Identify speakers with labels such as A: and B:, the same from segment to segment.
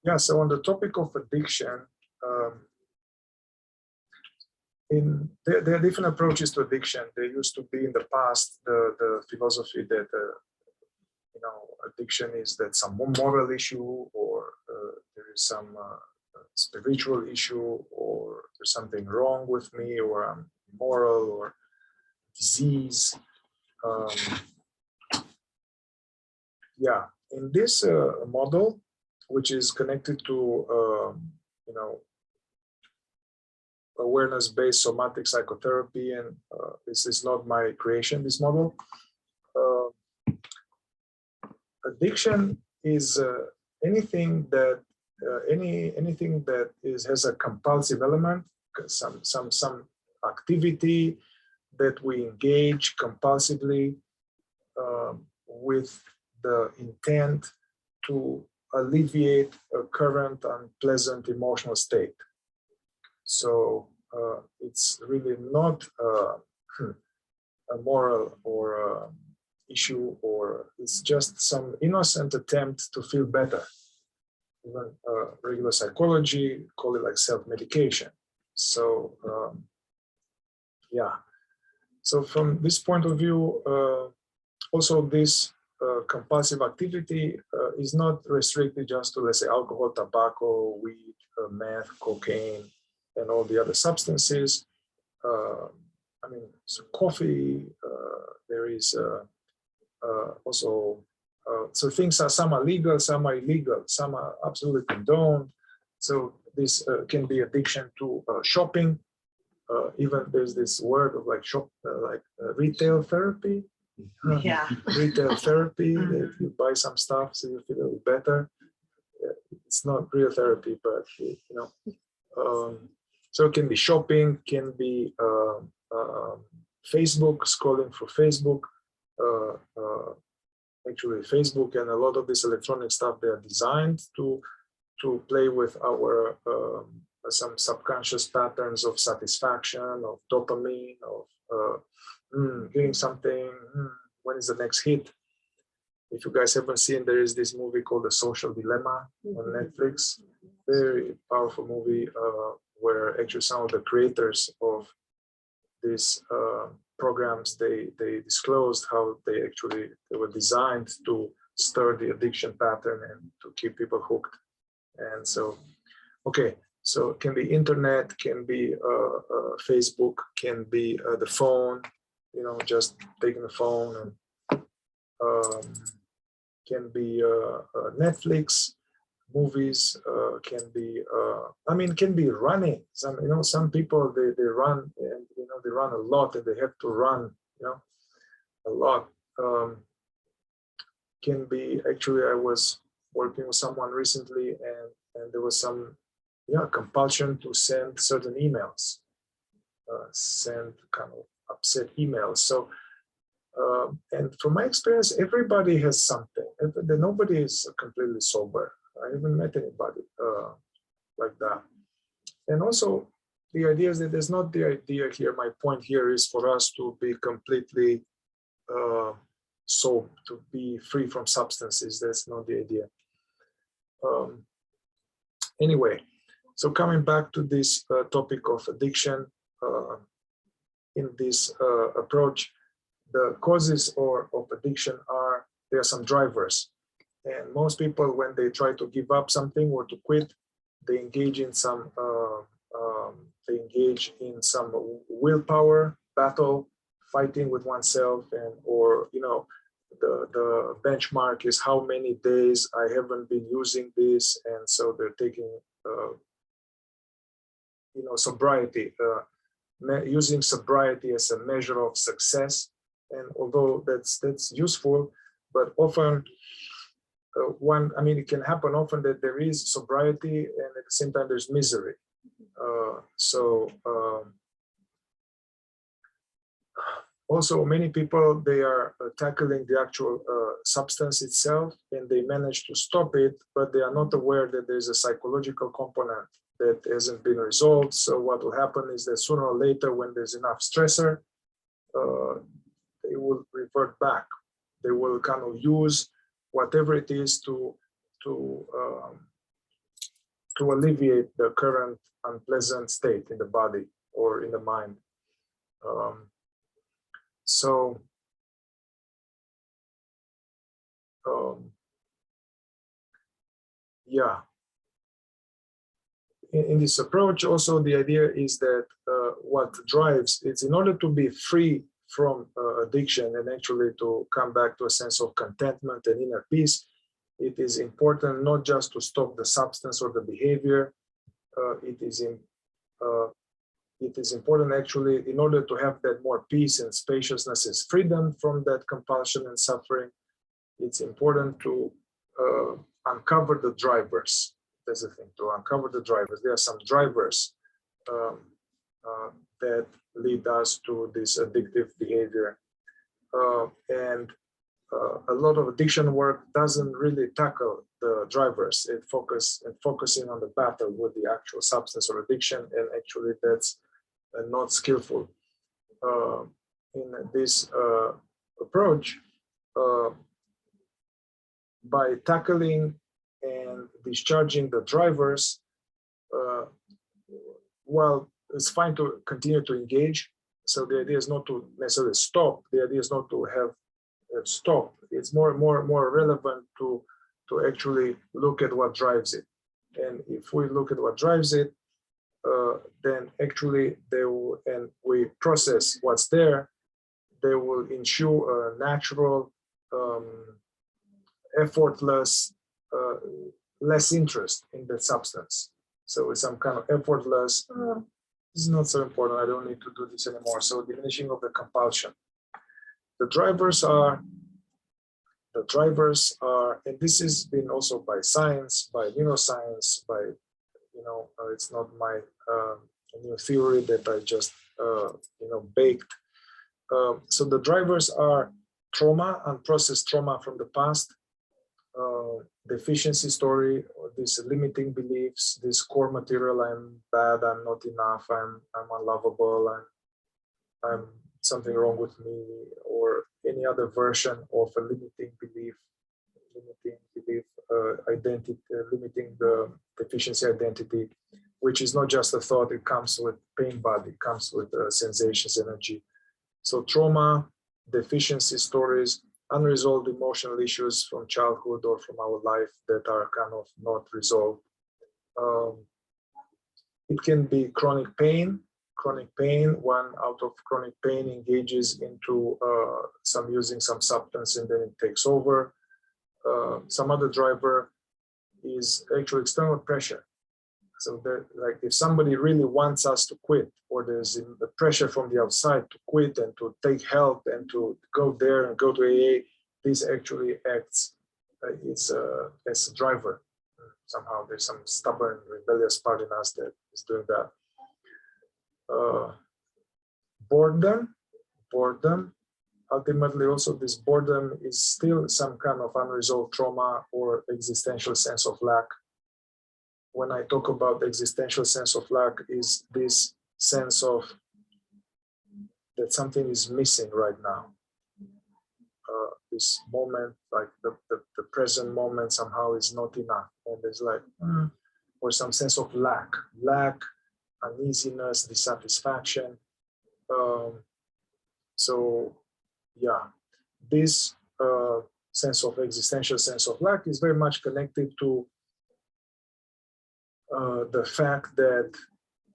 A: Yeah, so on the topic of addiction, there are different approaches to addiction. There used to be in the past the philosophy that addiction is that some moral issue, or there is some spiritual issue, or there's something wrong with me, or I'm immoral, or disease. Yeah, in this model, which is connected to awareness-based somatic psychotherapy, and this is not my creation, this model. Addiction is anything that has a compulsive element, some activity that we engage compulsively with the intent to alleviate a current unpleasant emotional state. So it's really not a moral or issue, or it's just some innocent attempt to feel better. Even regular psychology call it like self-medication. So yeah. So from this point of view, also this compulsive activity is not restricted just to, let's say, alcohol, tobacco, weed, meth, cocaine, and all the other substances. I mean, so coffee, there is also, so things are, some are legal, some are illegal, some are absolutely condoned. So this can be addiction to shopping. Even there's this word of like retail therapy.
B: Yeah.
A: Retail therapy, that you buy some stuff so you feel a little better. It's not real therapy, but so it can be shopping, can be Facebook, scrolling for Facebook. Actually, Facebook and a lot of this electronic stuff, they are designed to play with our some subconscious patterns of satisfaction, of dopamine, of getting something. When is the next hit? If you guys haven't seen, there is this movie called The Social Dilemma on Netflix. Very powerful movie where actually some of the creators of these programs, they disclosed how they were designed to stir the addiction pattern and to keep people hooked. And so, okay, so it can be internet, can be Facebook, can be the phone, just taking the phone, and can be Netflix, movies, can be, can be running. Some people, they run, and they run a lot, and they have to run, a lot. Can be, actually, I was working with someone recently, and there was some compulsion to send certain emails, send kind of upset emails. So and from my experience, everybody has something. Nobody is completely sober. I haven't met anybody like that. And also, the idea is that there's not the idea here. My point here is for us to be completely to be free from substances. That's not the idea. Anyway, so coming back to this topic of addiction, in this approach, the causes of addiction there are some drivers. And most people, when they try to give up something or to quit, they engage in some willpower battle, fighting with oneself, or the benchmark is how many days I haven't been using this, and so they're taking sobriety, using sobriety as a measure of success. And although that's useful, but often it can happen often that there is sobriety and at the same time there's misery. Also, many people, they are tackling the actual substance itself, and they manage to stop it, but they are not aware that there's a psychological component that hasn't been resolved. So what will happen is that sooner or later, when there's enough stressor, they will revert back. They will kind of use whatever it is to to alleviate the current unpleasant state in the body or in the mind. Yeah, in this approach also the idea is that what drives, it's in order to be free from addiction and actually to come back to a sense of contentment and inner peace, it is important not just to stop the substance or the behavior. It is important actually, in order to have that more peace and spaciousness and freedom from that compulsion and suffering, it's important to uncover the drivers. That's the thing, to uncover the drivers. There are some drivers that lead us to this addictive behavior. And a lot of addiction work doesn't really tackle the drivers. It focusing on the battle with the actual substance or addiction, and actually that's not skillful. In this approach, by tackling and discharging the drivers, well, it's fine to continue to engage. So the idea is not to necessarily stop. The idea is not to have stop. It's more relevant to actually look at what drives it. And if we look at what drives it, then actually they will, and we process what's there, they will ensure a natural, effortless, less interest in the substance. So it's some kind of effortless, this is not so important, I don't need to do this anymore. So diminishing of the compulsion. The drivers are, and this has been also by science, by neuroscience, by, it's not my new theory that I just, baked. So the drivers are trauma, unprocessed trauma from the past, deficiency story, or these limiting beliefs, this core material, I'm bad, I'm not enough, I'm unlovable, I'm something wrong with me, or any other version of a limiting belief, identity, limiting the deficiency identity, which is not just a thought, it comes with pain body, it comes with sensations, energy. So trauma, deficiency stories, unresolved emotional issues from childhood or from our life that are kind of not resolved. It can be chronic pain. One out of chronic pain engages into using some substance and then it takes over. Some other driver is actually external pressure. So that, like, if somebody really wants us to quit, or there's the pressure from the outside to quit and to take help and to go there and go to AA, this actually acts as a driver. Somehow there's some stubborn, rebellious part in us that is doing that. Boredom. Ultimately, also this boredom is still some kind of unresolved trauma or existential sense of lack. When I talk about existential sense of lack, is this sense of that something is missing right now. This moment, like the present moment somehow is not enough. And there's like, or some sense of lack, uneasiness, dissatisfaction. So yeah, this existential sense of lack is very much connected to the fact that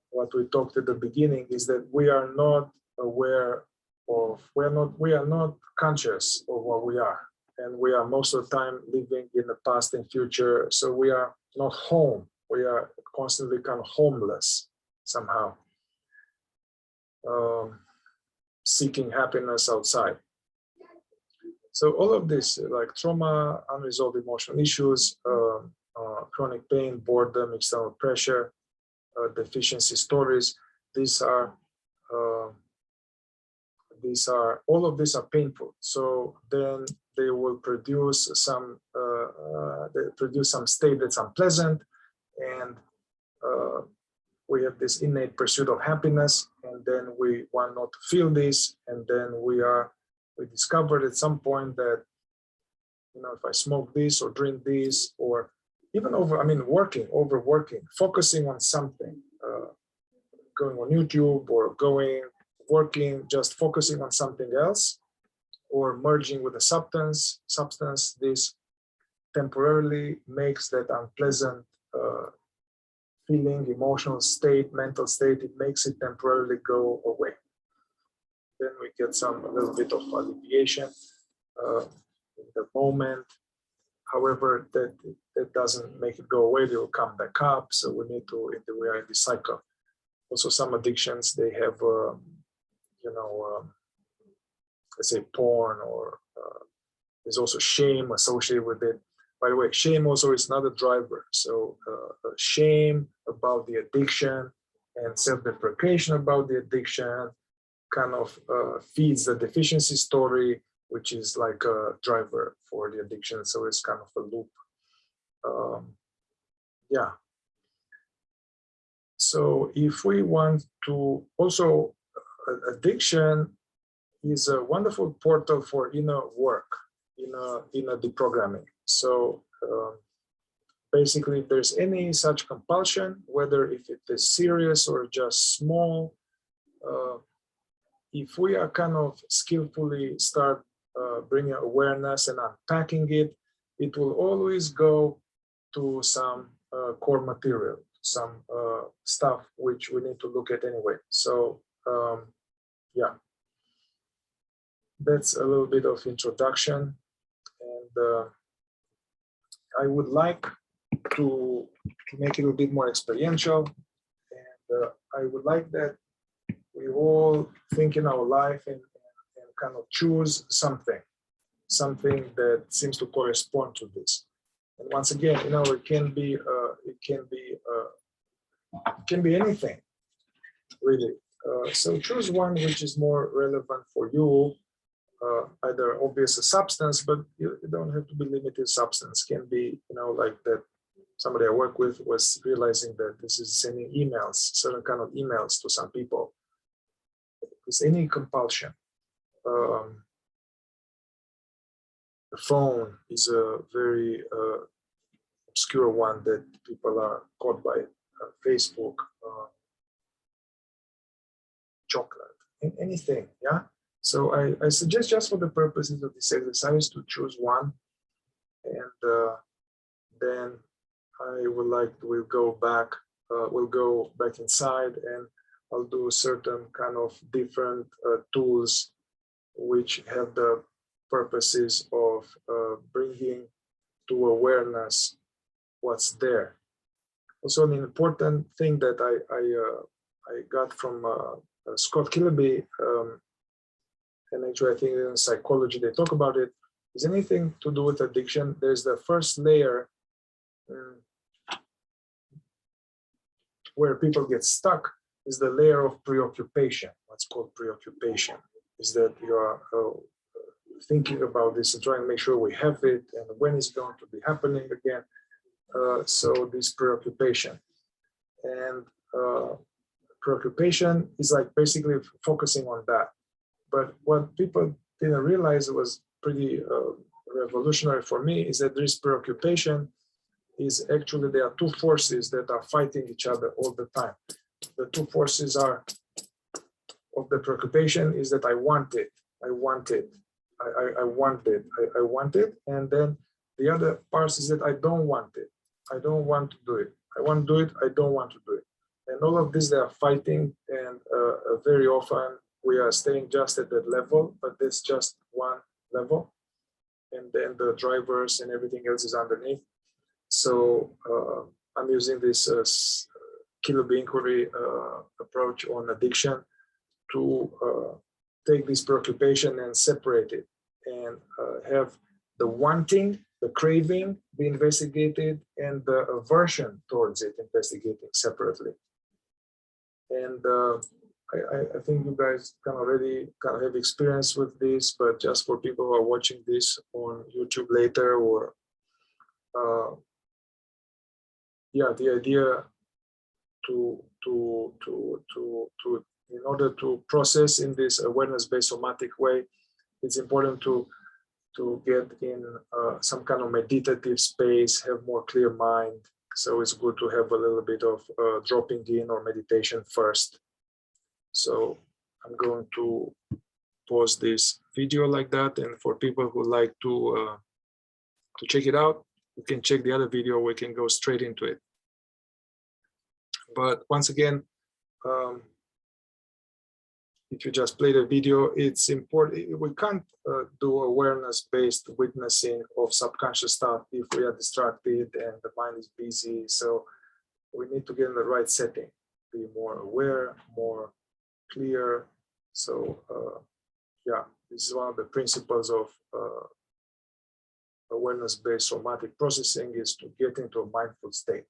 A: what we talked at the beginning is that we are not aware of, we are not conscious of what we are, and we are most of the time living in the past and future. So we are not home. We are constantly kind of homeless somehow, seeking happiness outside. So all of this, like trauma, unresolved emotional issues, chronic pain, boredom, external pressure, deficiency stories, these are all of these are painful. So then they will produce some state that's unpleasant, and we have this innate pursuit of happiness, and then we want not to feel this, and then we discovered at some point that, if I smoke this or drink this or even overworking, focusing on something, going on YouTube or working, just focusing on something else, or merging with a substance, this temporarily makes that unpleasant feeling, emotional state, mental state, it makes it temporarily go away. Then we get a little bit of alleviation in the moment. However, that doesn't make it go away, they will come back up. So we need to, we are in the cycle. Also, some addictions, they have, let's say porn, or there's also shame associated with it. By the way, shame also is not a driver. So shame about the addiction and self-deprecation about the addiction kind of feeds the deficiency story, which is like a driver for the addiction. So it's kind of a loop. Yeah. So if we want to also, addiction is a wonderful portal for inner work, inner deprogramming. So basically, if there's any such compulsion, whether if it is serious or just small, if we are kind of skillfully start bringing awareness and unpacking it, it will always go to some core material, some stuff which we need to look at anyway. So yeah, that's a little bit of introduction, and I would like to make it a bit more experiential, and I would like that we all think in our life and kind of choose something that seems to correspond to this. And once again, it can be anything, really. So choose one which is more relevant for you. Either obvious a substance, but you don't have to be limited substance. Can be, like that somebody I work with was realizing that this is sending emails, certain kind of emails to some people. It's any compulsion. The phone is a very obscure one that people are caught by. Facebook, chocolate, anything, yeah? So I suggest, just for the purposes of this exercise, to choose one, and then we'll go back inside, and I'll do certain kind of different tools which have the purposes of bringing to awareness what's there. Also, an important thing that I got from Scott Killaby, and actually I think in psychology they talk about it, is anything to do with addiction. There's the first layer where people get stuck, is the layer of preoccupation. What's called preoccupation is that you are thinking about this and trying to make sure we have it and when it's going to be happening again. So this preoccupation, and preoccupation is like basically focusing on that. But what people didn't realize, it was pretty revolutionary for me, is that this preoccupation is actually, there are two forces that are fighting each other all the time. The two forces are of the preoccupation is that I want it, I want it, I want it, I want it, and then the other part is that I don't want it, I don't want to do it, I want to do it, I don't want to do it. And all of this, they are fighting, and very often we are staying just at that level, but there's just one level, and then the drivers and everything else is underneath. So I'm using this Killaby inquiry approach on addiction to take this preoccupation and separate it, and have the wanting, the craving be investigated, and the aversion towards it investigated separately. And I think you guys can already kind of have experience with this, but just for people who are watching this on YouTube later, or yeah, the idea to in order to process in this awareness-based somatic way, it's important to to get in some kind of meditative space, have more clear mind. So it's good to have a little bit of dropping in or meditation first. So I'm going to pause this video like that, and for people who like to check it out, you can check the other video. We can go straight into it. But once again, if you just play the video, it's important. We can't do awareness-based witnessing of subconscious stuff if we are distracted and the mind is busy. So we need to get in the right setting, be more aware, more clear. So yeah, this is one of the principles of awareness-based somatic processing, is to get into a mindful state.